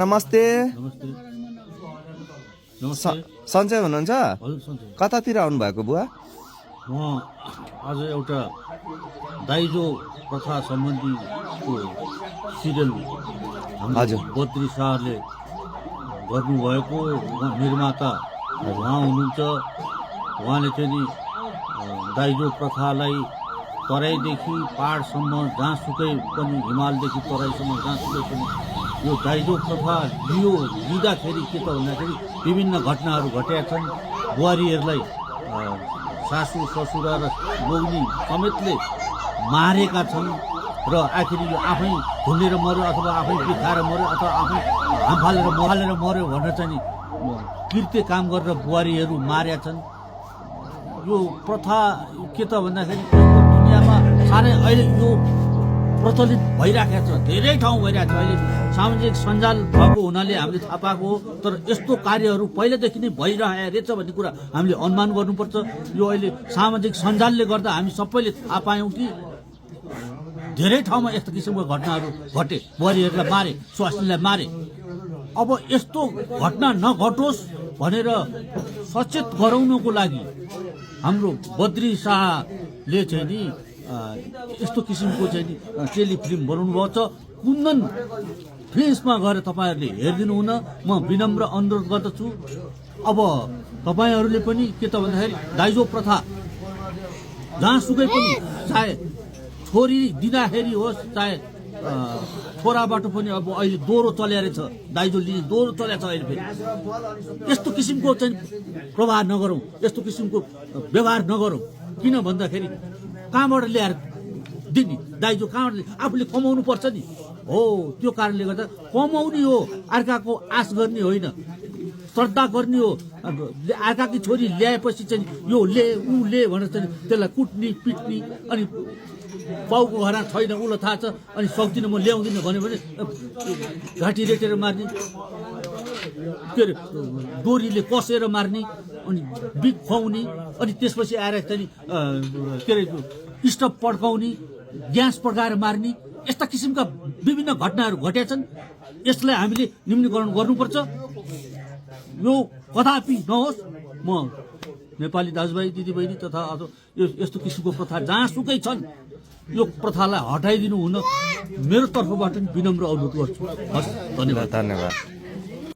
नमस्ते नमस्ते नमस्ते सन्चै हुनुहुन्छ? हजुर सन्चै। कतातिर आउनु भएको बुवा? म आज एउटा दाइजो प्रथा सम्बन्धीको सिरियल हजुर। बद्री शाहले गर्नुभएको निर्माता उहाँ हुनुहुन्छ। उहाँले चाहिँ नि दाइजो प्रथालाई तराईदेखि पहाडसम्म जहाँसुकै पनि, हिमालदेखि तराईसम्म जहाँसुकै पनि यो दाइजो प्रथा लिँदाखेरि के त भन्दाखेरि विभिन्न घटनाहरू घटेका छन्। बुहारीहरूलाई सासू ससुरा र लोग्नी समेतले मारेका छन् र आखिर यो आफै ढुङ्गेर मर्यो अथवा आफै बिखाएर मर्यो अथवा आफै हामफालेर मर्यो भनेर चाहिँ नि कृत्य काम गरेर बुहारीहरू मारेका छन्। यो प्रथा के त भन्दाखेरि दुनियाँमा साह्रै अहिले यो प्रचलित भइराखेको छ, धेरै ठाउँ भइरहेको छ। अहिले सामाजिक सञ्जाल भएको हुनाले हामीले थाहा पाएको हो, तर यस्तो कार्यहरू पहिलादेखि नै भइरहेको रहेछ भन्ने कुरा हामीले अनुमान गर्नुपर्छ। यो अहिले सामाजिक सञ्जालले गर्दा हामी सबैले थाहा पायौँ कि धेरै ठाउँमा यस्तो किसिमको घटनाहरू घटे, बुहारीहरूलाई मारे, स्वास्नीलाई मारे। अब यस्तो घटना नघटोस् भनेर सचेत गराउनको लागि हाम्रो बद्री शाहले चाहिँ नि यस्तो किसिमको चाहिँ नि टेलिफिल्म बनाउनु भएको छ। कुन्दन फिल्ममा गएर तपाईँहरूले हेरिदिनु हुन म विनम्र अनुरोध गर्दछु। अब तपाईँहरूले पनि के त भन्दाखेरि दाइजो प्रथा जहाँसुकै पनि, चाहे छोरी दिँदाखेरि होस् चाहे छोराबाट पनि, अब अहिले दोहोरो चल्या रहेछ, दाइजो लिने दोहोरो चल्या छ अहिले फेरि। यस्तो किसिमको चाहिँ प्रभाव नगरौँ, यस्तो किसिमको व्यवहार नगरौँ। किन भन्दाखेरि कहाँबाट ल्याएर दिने दाइजो, कहाँबाट आफूले कमाउनु पर्छ नि हो। त्यो कारणले गर्दा कमाउने हो, अर्काको आश गर्ने होइन, श्रद्धा गर्ने हो। अर्काकी छोरी ल्याएपछि चाहिँ यो ले ऊ ले भनेर चाहिँ त्यसलाई कुट्ने पिट्ने, अनि बाउको घरमा छैन उसलाई थाहा छ, अनि सक्दिनँ म ल्याउँदिनँ भन्यो भने घाँटी रेटेर मार्ने, के अरे डोरीले कसेर मार्ने, अनि बिग खुवाउने, अनि त्यसपछि आएर चाहिँ के अरे स्टप पड्काउने, ग्यास पड्काएर मार्ने, यस्ता किसिमका विभिन्न घटनाहरू घटेका छन्। यसलाई हामीले न्यूनीकरण गर्नुपर्छ। यो कदापि नहोस्। म नेपाली दाजुभाइ दिदीबहिनी तथा यस्तो किसिमको प्रथा जहाँसुकै छन्, यो प्रथालाई हटाइदिनु हुन मेरो तर्फबाट विनम्र अनुरोध गर्छु। हस्, धन्यवाद।